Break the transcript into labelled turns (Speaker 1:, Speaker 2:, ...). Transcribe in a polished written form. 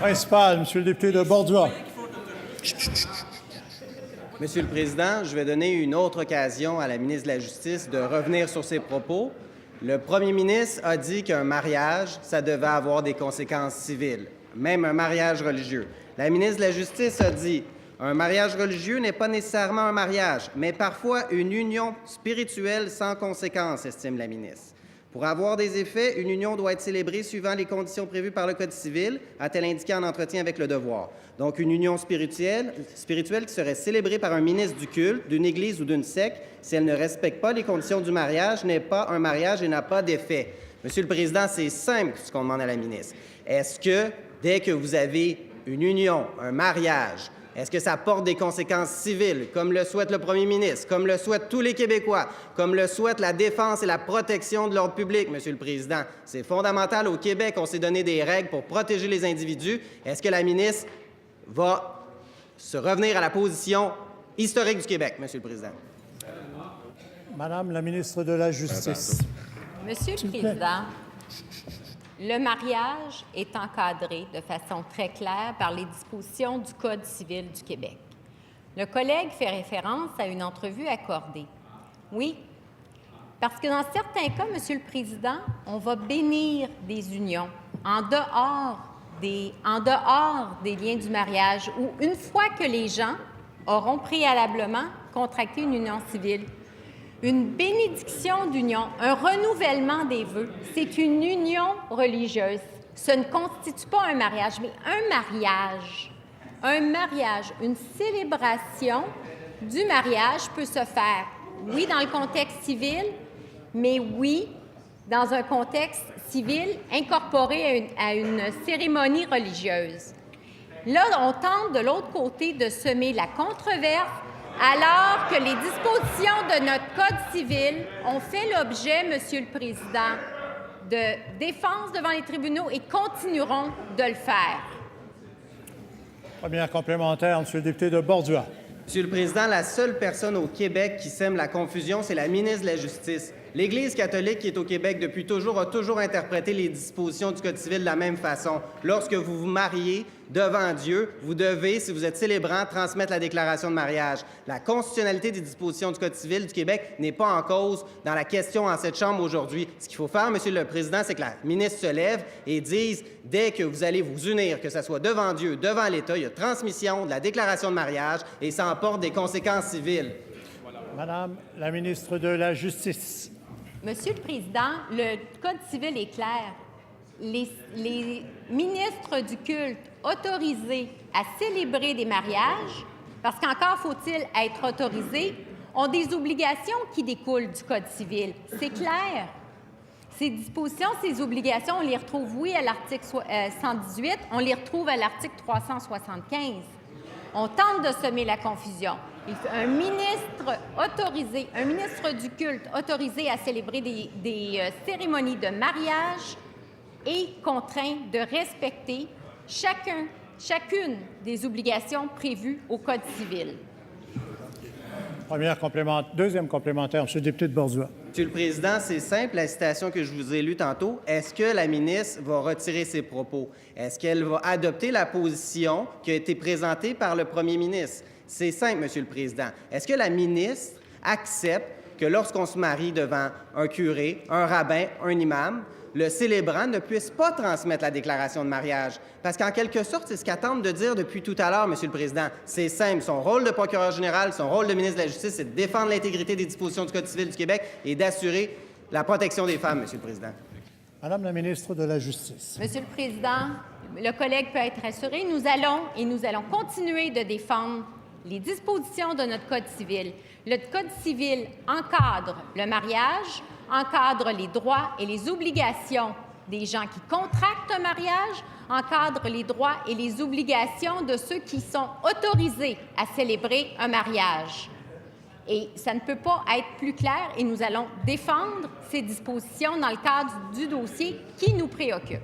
Speaker 1: Principal, Monsieur le député de Borduas.
Speaker 2: Monsieur le Président, je vais donner une autre occasion à la ministre de la Justice de revenir sur ses propos. Le premier ministre a dit qu'un mariage, ça devait avoir des conséquences civiles, même un mariage religieux. La ministre de la Justice a dit un mariage religieux n'est pas nécessairement un mariage, mais parfois une union spirituelle sans conséquences, estime la ministre. Pour avoir des effets, une union doit être célébrée suivant les conditions prévues par le Code civil, a-t-elle indiqué en entretien avec Le Devoir. Donc, une union spirituelle qui serait célébrée par un ministre du culte, d'une église ou d'une secte, si elle ne respecte pas les conditions du mariage, n'est pas un mariage et n'a pas d'effet. Monsieur le Président, c'est simple ce qu'on demande à la ministre. Est-ce que, dès que vous avez une union, un mariage, est-ce que ça porte des conséquences civiles, comme le souhaite le premier ministre, comme le souhaitent tous les Québécois, comme le souhaite la défense et la protection de l'ordre public, Monsieur le Président? C'est fondamental. Au Québec, on s'est donné des règles pour protéger les individus. Est-ce que la ministre va se revenir à la position historique du Québec, Monsieur le Président?
Speaker 1: Madame la ministre de la Justice.
Speaker 3: Monsieur le Président, le mariage est encadré de façon très claire par les dispositions du Code civil du Québec. Le collègue fait référence à une entrevue accordée. Oui, parce que dans certains cas, Monsieur le Président, on va bénir des unions en dehors des liens du mariage ou une fois que les gens auront préalablement contracté une union civile. Une bénédiction d'union, un renouvellement des vœux, c'est une union religieuse. Ce ne constitue pas un mariage, mais un mariage. Un mariage, une célébration du mariage peut se faire, oui, dans le contexte civil, mais oui, dans un contexte civil incorporé à une cérémonie religieuse. Là, on tente de l'autre côté de semer la controverse alors que les dispositions de notre Code civil ont fait l'objet, Monsieur le Président, de défense devant les tribunaux et continueront de le faire.
Speaker 1: Première complémentaire, Monsieur le député de Borduas.
Speaker 2: Monsieur le Président, la seule personne au Québec qui sème la confusion, c'est la ministre de la Justice. L'Église catholique qui est au Québec depuis toujours a toujours interprété les dispositions du Code civil de la même façon. Lorsque vous vous mariez devant Dieu, vous devez, si vous êtes célébrant, transmettre la déclaration de mariage. La constitutionnalité des dispositions du Code civil du Québec n'est pas en cause dans la question en cette Chambre aujourd'hui. Ce qu'il faut faire, Monsieur le Président, c'est que la ministre se lève et dise, dès que vous allez vous unir, que ce soit devant Dieu, devant l'État, il y a transmission de la déclaration de mariage et ça emporte des conséquences civiles.
Speaker 1: Madame la ministre de la Justice.
Speaker 3: Monsieur le Président, le Code civil est clair. Les ministres du culte autorisés à célébrer des mariages, parce qu'encore faut-il être autorisés, ont des obligations qui découlent du Code civil. C'est clair. Ces dispositions, ces obligations, on les retrouve, oui, à l'article 118, on les retrouve à l'article 375. On tente de semer la confusion. Un ministre autorisé, un ministre du culte autorisé à célébrer des cérémonies de mariage est contraint de respecter chacune des obligations prévues au Code civil.
Speaker 1: Deuxième complémentaire, Monsieur le député de Borduas.
Speaker 2: Monsieur le Président, c'est simple, la citation que je vous ai lue tantôt. Est-ce que la ministre va retirer ses propos? Est-ce qu'elle va adopter la position qui a été présentée par le premier ministre? C'est simple, Monsieur le Président. Est-ce que la ministre accepte que lorsqu'on se marie devant un curé, un rabbin, un imam, le célébrant ne puisse pas transmettre la déclaration de mariage? Parce qu'en quelque sorte, c'est ce qu'elle tente de dire depuis tout à l'heure, Monsieur le Président. C'est simple. Son rôle de procureur général, son rôle de ministre de la Justice, c'est de défendre l'intégrité des dispositions du Code civil du Québec et d'assurer la protection des femmes, Monsieur le Président.
Speaker 1: Madame la ministre de la Justice.
Speaker 3: Monsieur le Président, le collègue peut être assuré. Nous allons continuer de défendre les dispositions de notre Code civil. Le Code civil encadre le mariage, encadre les droits et les obligations des gens qui contractent un mariage, encadre les droits et les obligations de ceux qui sont autorisés à célébrer un mariage. Et ça ne peut pas être plus clair et nous allons défendre ces dispositions dans le cadre du dossier qui nous préoccupe.